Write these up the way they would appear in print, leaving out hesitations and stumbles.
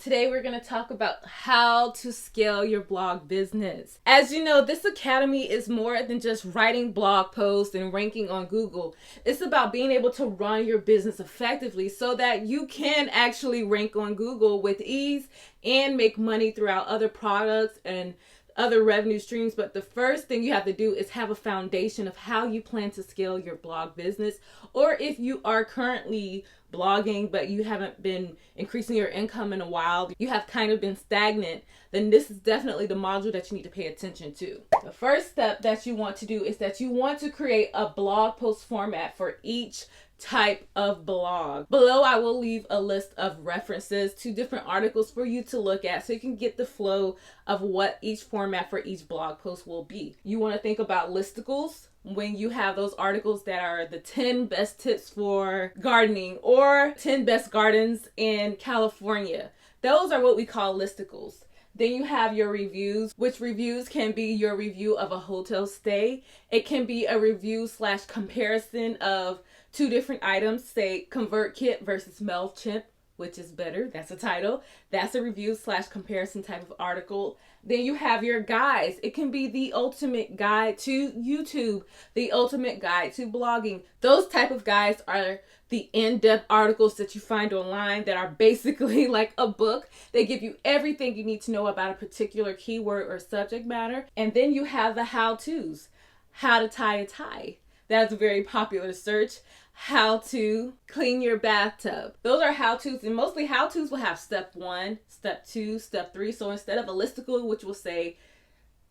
Today we're going to talk about how to scale your blog business. As you know, this academy is more than just writing blog posts and ranking on Google. It's about being able to run your business effectively so that you can actually rank on Google with ease and make money throughout other products and other revenue streams. But the first thing you have to do is have a foundation of how you plan to scale your blog business. Or if you are currently blogging but you haven't been increasing your income in a while, you have kind of been stagnant, then this is definitely the module that you need to pay attention to. The first step that you want to do is that you want to create a blog post format for each type of blog. Below I will leave a list of references to different articles for you to look at so you can get the flow of what each format for each blog post will be. You want to think about listicles when you have those articles that are the 10 best tips for gardening or 10 best gardens in California. Those are what we call listicles. Then you have your reviews, which reviews can be your review of a hotel stay. It can be a review / comparison of two different items, say ConvertKit versus MailChimp, which is better. That's a title. That's a review / comparison type of article. Then you have your guides. It can be the ultimate guide to YouTube, the ultimate guide to blogging. Those type of guides are the in-depth articles that you find online that are basically like a book. They give you everything you need to know about a particular keyword or subject matter. And then you have the how-tos. How to tie a tie. That's a very popular search. How to clean your bathtub. Those are how-tos, and mostly how-tos will have step 1, step 2, step 3. So instead of a listicle, which will say,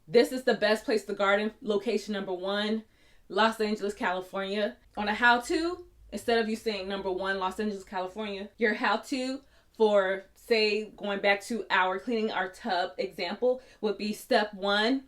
this is the best place to garden, location number 1, Los Angeles, California. On a how-to, instead of you saying number 1, Los Angeles, California, your how-to for, say, going back to our cleaning our tub example would be step 1,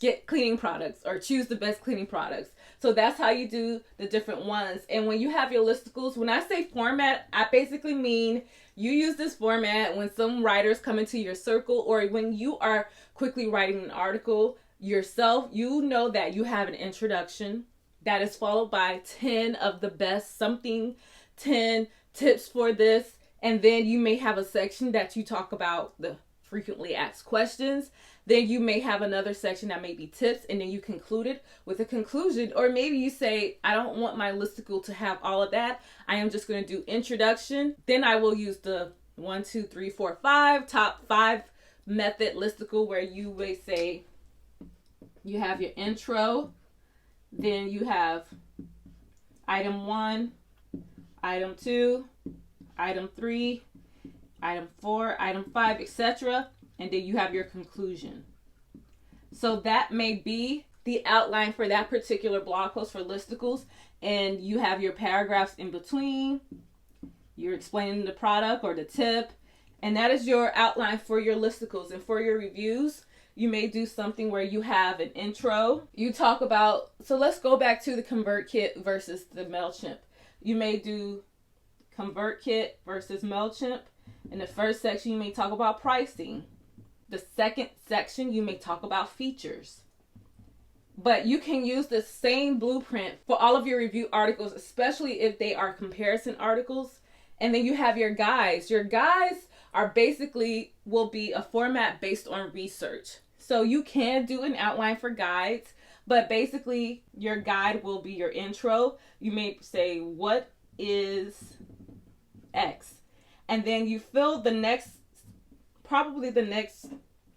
get cleaning products or choose the best cleaning products. So that's how you do the different ones. And when you have your listicles, when I say format, I basically mean you use this format when some writers come into your circle or when you are quickly writing an article yourself. You know that you have an introduction that is followed by 10 of the best something, 10 tips for this. And then you may have a section that you talk about the frequently asked questions. Then you may have another section that may be tips, and then you conclude it with a conclusion. Or maybe you say, I don't want my listicle to have all of that. I am just going to do introduction. Then I will use the 1, 2, 3, 4, 5 top 5 method listicle where you may say you have your intro. Then you have item 1, item 2, item 3, item 4, item 5, etc. And then you have your conclusion. So that may be the outline for that particular blog post for listicles. And you have your paragraphs in between. You're explaining the product or the tip. And that is your outline for your listicles. And for your reviews, you may do something where you have an intro. You talk about, so let's go back to the ConvertKit versus the MailChimp. You may do ConvertKit versus MailChimp. In the first section, you may talk about pricing. The second section, you may talk about features. But you can use the same blueprint for all of your review articles, especially if they are comparison articles. And then you have your guides. Your guides are basically will be a format based on research. So you can do an outline for guides, but basically your guide will be your intro. You may say, what is X? And then you fill the next, probably the next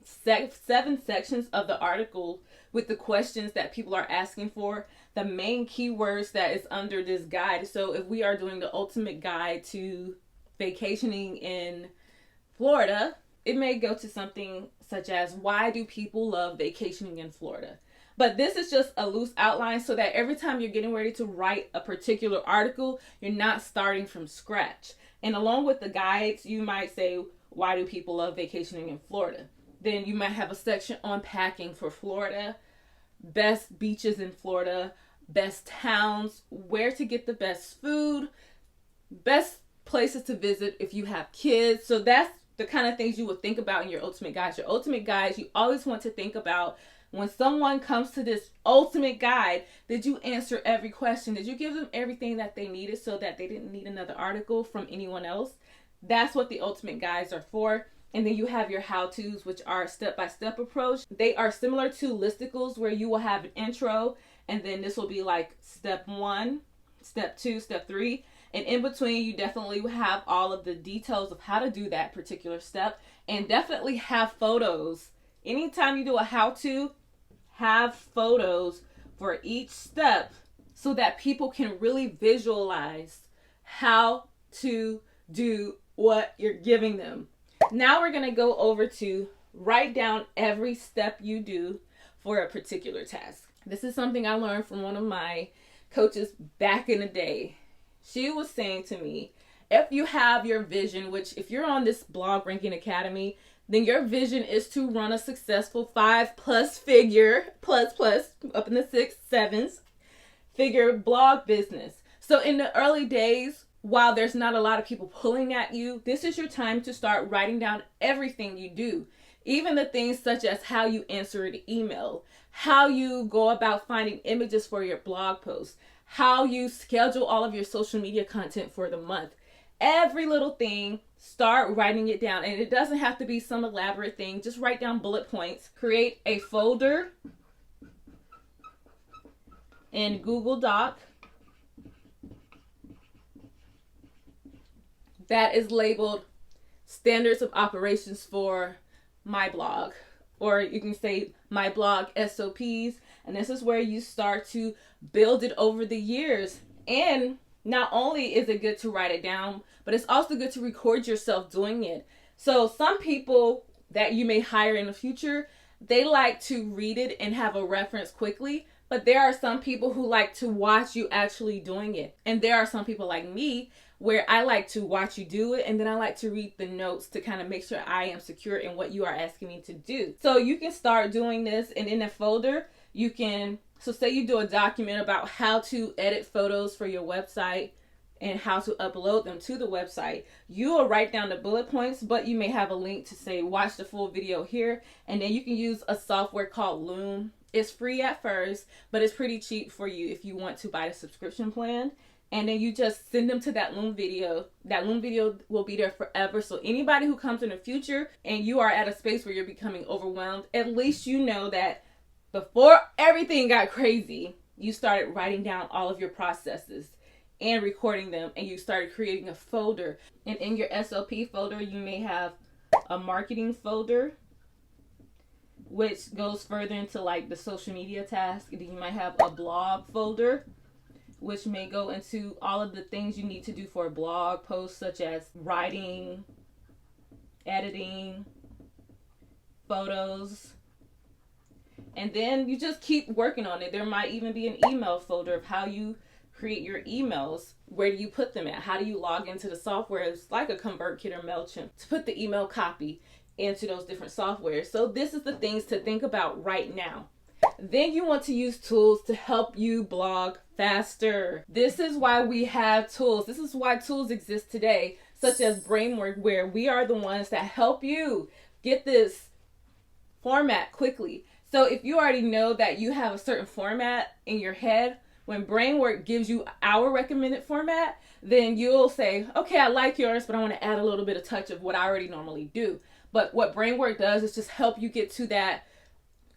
7 sections of the article with the questions that people are asking for, the main keywords that is under this guide. So if we are doing the ultimate guide to vacationing in Florida, it may go to something such as, why do people love vacationing in Florida? But this is just a loose outline so that every time you're getting ready to write a particular article, you're not starting from scratch. And along with the guides, you might say, why do people love vacationing in Florida? Then you might have a section on packing for Florida, best beaches in Florida, best towns, where to get the best food, best places to visit if you have kids. So that's the kind of things you would think about in your ultimate guides. Your ultimate guides, you always want to think about when someone comes to this ultimate guide, did you answer every question? Did you give them everything that they needed so that they didn't need another article from anyone else? That's what the ultimate guides are for. And then you have your how-tos, which are a step-by-step approach. They are similar to listicles, where you will have an intro, and then this will be like step 1, step 2, step 3. And in between, you definitely have all of the details of how to do that particular step, and definitely have photos. Anytime you do a how-to, have photos for each step so that people can really visualize how to do what you're giving them. Now we're going to go over to write down every step you do for a particular task. This is something I learned from one of my coaches back in the day. She was saying to me, if you have your vision, which if you're on this Blog Ranking Academy, then your vision is to run a successful 5+ figure, plus, up in the 6, 7s, figure blog business. So in the early days, while there's not a lot of people pulling at you, this is your time to start writing down everything you do. Even the things such as how you answer an email, how you go about finding images for your blog posts, how you schedule all of your social media content for the month. Every little thing, start writing it down. And it doesn't have to be some elaborate thing. Just write down bullet points. Create a folder in Google Doc that is labeled standards of operations for my blog, or you can say my blog SOPs. And this is where you start to build it over the years. And not only is it good to write it down, but it's also good to record yourself doing it. So some people that you may hire in the future, they like to read it and have a reference quickly. But there are some people who like to watch you actually doing it. And there are some people like me where I like to watch you do it, and then I like to read the notes to kind of make sure I am secure in what you are asking me to do. So you can start doing this, and in a folder, you can, so say you do a document about how to edit photos for your website and how to upload them to the website. You will write down the bullet points, but you may have a link to say, watch the full video here. And then you can use a software called Loom. It's free at first, but it's pretty cheap for you if you want to buy the subscription plan. And then you just send them to that Loom video. That Loom video will be there forever. So anybody who comes in the future and you are at a space where you're becoming overwhelmed, at least you know that before everything got crazy, you started writing down all of your processes and recording them, and you started creating a folder. And in your SOP folder, you may have a marketing folder, which goes further into like the social media task. And then you might have a blog folder, which may go into all of the things you need to do for a blog post, such as writing, editing, photos. And then you just keep working on it. There might even be an email folder of how you create your emails. Where do you put them at? How do you log into the software? It's like a ConvertKit or MailChimp to put the email copy into those different softwares. So this is the things to think about right now. Then you want to use tools to help you blog faster. This is why we have tools. This is why tools exist today, such as Bramework, where we are the ones that help you get this format quickly. So if you already know that you have a certain format in your head, when Bramework gives you our recommended format, then you'll say, okay, I like yours, but I want to add a little bit of touch of what I already normally do. But what Bramework does is just help you get to that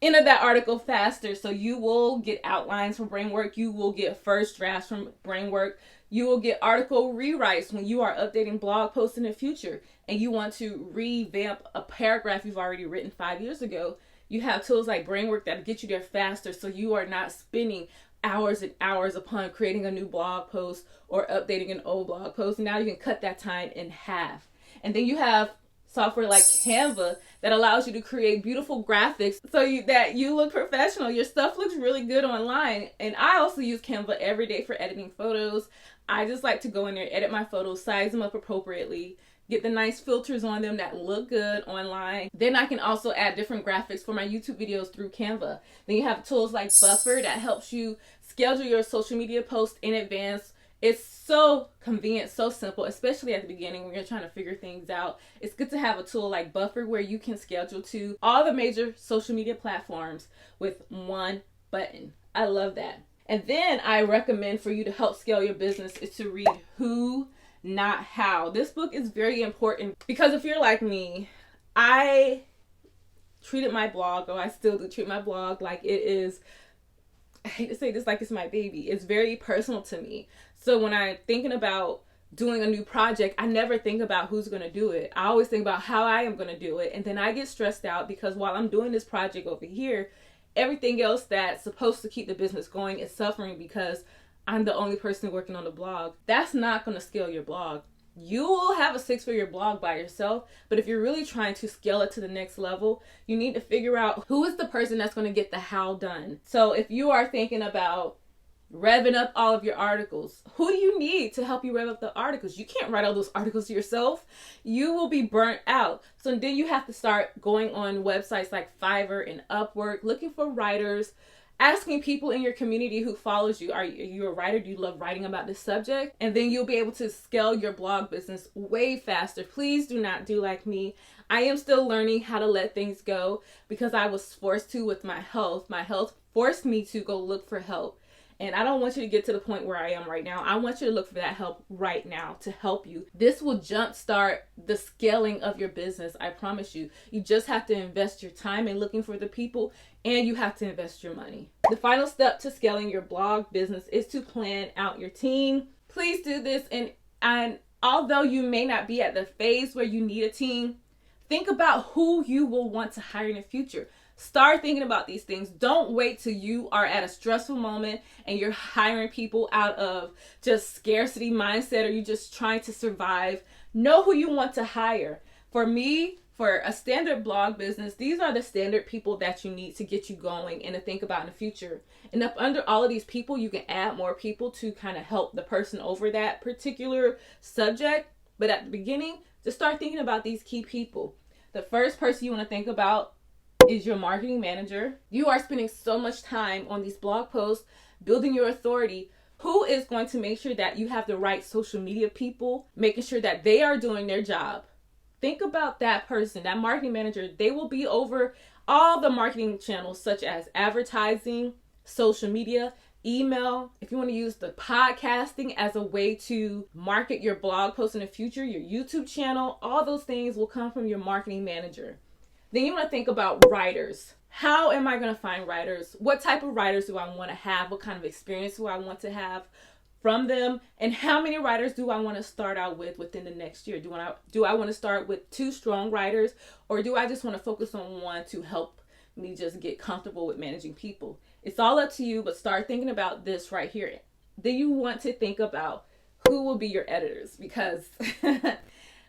end of that article faster. So you will get outlines from Bramework. You will get first drafts from Bramework. You will get article rewrites when you are updating blog posts in the future and you want to revamp a paragraph you've already written 5 years ago. You have tools like Bramework that get you there faster, so you are not spending hours and hours upon creating a new blog post or updating an old blog post. Now you can cut that time in half. And then you have software like Canva that allows you to create beautiful graphics so that you look professional. Your stuff looks really good online. And I also use Canva every day for editing photos. I just like to go in there, edit my photos, size them up appropriately, get the nice filters on them that look good online. Then I can also add different graphics for my YouTube videos through Canva. Then you have tools like Buffer that helps you schedule your social media posts in advance. It's so convenient, so simple, especially at the beginning when you're trying to figure things out. It's good to have a tool like Buffer where you can schedule to all the major social media platforms with one button. I love that. And then I recommend for you to help scale your business is to read Who not how. This book is very important because if you're like me, I treated my blog, or I still do treat my blog like it is, I hate to say this, like it's my baby. It's very personal to me. So when I'm thinking about doing a new project, I never think about who's going to do it. I always think about how I am going to do it. And then I get stressed out because while I'm doing this project over here, everything else that's supposed to keep the business going is suffering because I'm the only person working on the blog. That's not going to scale your blog. You will have a 6-figure blog by yourself, but if you're really trying to scale it to the next level, you need to figure out who is the person that's going to get the how done. So if you are thinking about revving up all of your articles, who do you need to help you rev up the articles? You can't write all those articles yourself. You will be burnt out. So then you have to start going on websites like Fiverr and Upwork, looking for writers, asking people in your community who follows you, are you a writer? Do you love writing about this subject? And then you'll be able to scale your blog business way faster. Please do not do like me. I am still learning how to let things go because I was forced to with my health. My health forced me to go look for help. And I don't want you to get to the point where I am right now. I want you to look for that help right now to help you. This will jumpstart the scaling of your business. I promise you. You just have to invest your time in looking for the people, and you have to invest your money. The final step to scaling your blog business is to plan out your team. Please do this. And although you may not be at the phase where you need a team, think about who you will want to hire in the future. Start thinking about these things. Don't wait till you are at a stressful moment and you're hiring people out of just scarcity mindset, or you just trying to survive. Know who you want to hire. For me, for a standard blog business, these are the standard people that you need to get you going and to think about in the future. And up under all of these people, you can add more people to kind of help the person over that particular subject. But at the beginning, just start thinking about these key people. The first person you want to think about is your marketing manager. You are spending so much time on these blog posts, building your authority. Who is going to make sure that you have the right social media people, making sure that they are doing their job? Think about that person, that marketing manager. They will be over all the marketing channels such as advertising, social media, email. If you want to use the podcasting as a way to market your blog posts in the future, your YouTube channel, all those things will come from your marketing manager. Then you want to think about writers. How am I going to find writers? What type of writers do I want to have? What kind of experience do I want to have from them? And how many writers do I want to start out with within the next year? Do I want to start with 2 strong writers, or do I just want to focus on one to help me just get comfortable with managing people? It's all up to you, but start thinking about this right here. Then you want to think about who will be your editors, because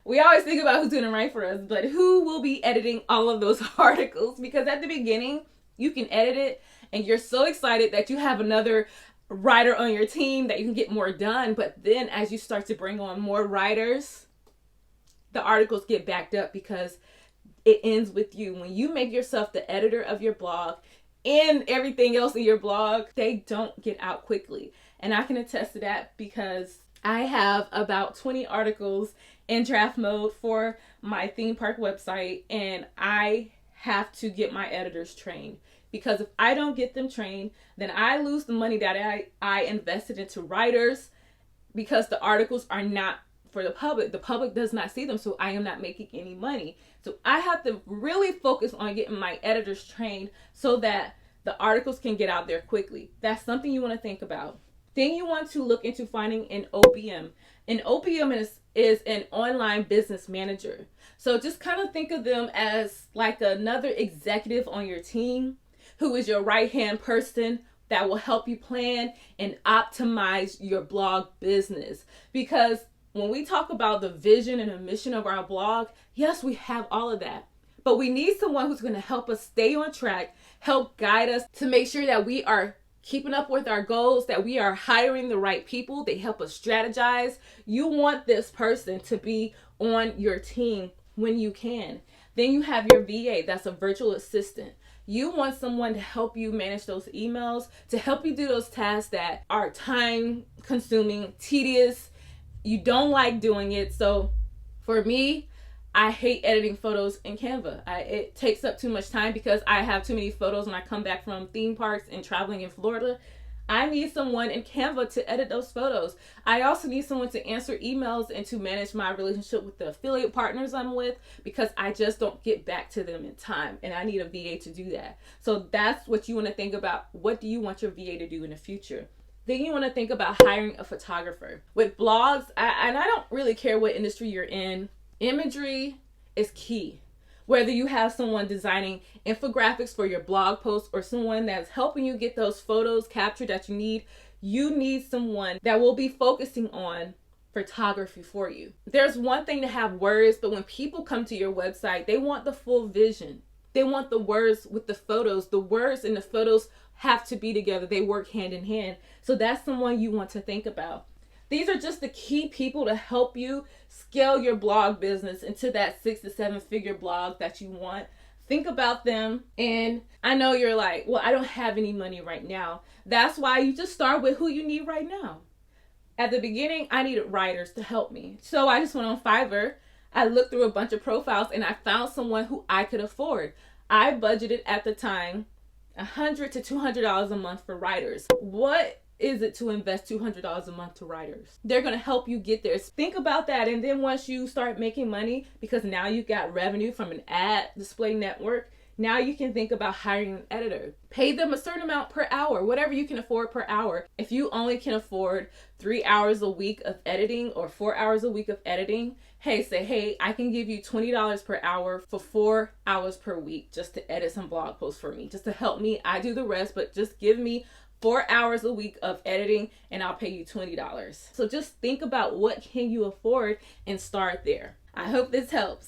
we always think about who's doing it right for us, but who will be editing all of those articles? Because at the beginning, you can edit it and you're so excited that you have another writer on your team that you can get more done. But then as you start to bring on more writers, the articles get backed up because it ends with you. When you make yourself the editor of your blog and everything else in your blog, they don't get out quickly. And I can attest to that because I have about 20 articles in draft mode for my theme park website, and I have to get my editors trained, because if I don't get them trained, then I lose the money that I invested into writers, because the articles are not for the public. The public does not see them, so I am not making any money. So I have to really focus on getting my editors trained so that the articles can get out there quickly. That's something you want to think about. Then you want to look into finding an OBM. An OBM is an online business manager. So just kind of think of them as like another executive on your team who is your right-hand person that will help you plan and optimize your blog business. Because when we talk about the vision and the mission of our blog, yes, we have all of that. But we need someone who's going to help us stay on track, help guide us to make sure that we are keeping up with our goals, that we are hiring the right people. They help us strategize. You want this person to be on your team when you can. Then you have your VA, that's a virtual assistant. You want someone to help you manage those emails, to help you do those tasks that are time consuming, tedious. You don't like doing it. So for me, I hate editing photos in Canva. It takes up too much time because I have too many photos when I come back from theme parks and traveling in Florida. I need someone in Canva to edit those photos. I also need someone to answer emails and to manage my relationship with the affiliate partners I'm with, because I just don't get back to them in time, and I need a VA to do that. So that's what you want to think about. What do you want your VA to do in the future? Then you want to think about hiring a photographer. With blogs, and I don't really care what industry you're in, imagery is key. Whether you have someone designing infographics for your blog posts or someone that's helping you get those photos captured that you need someone that will be focusing on photography for you. There's one thing to have words, but when people come to your website, they want the full vision. They want the words with the photos. The words and the photos have to be together. They work hand in hand. So that's someone you want to think about. These are just the key people to help you scale your blog business into that 6 to 7 figure blog that you want. Think about them. And I know you're like, well, I don't have any money right now. That's why you just start with who you need right now. At the beginning, I needed writers to help me. So I just went on Fiverr. I looked through a bunch of profiles and I found someone who I could afford. I budgeted at the time $100 to $200 a month for writers. What is it to invest $200 a month to writers? They're going to help you get there. Think about that. And then once you start making money, because now you've got revenue from an ad display network, now you can think about hiring an editor. Pay them a certain amount per hour, whatever you can afford per hour. If you only can afford 3 hours a week of editing or 4 hours a week of editing, say, I can give you $20 per hour for 4 hours per week just to edit some blog posts for me, just to help me. I do the rest, but just give me 4 hours a week of editing and I'll pay you $20. So just think about what can you afford and start there. I hope this helps.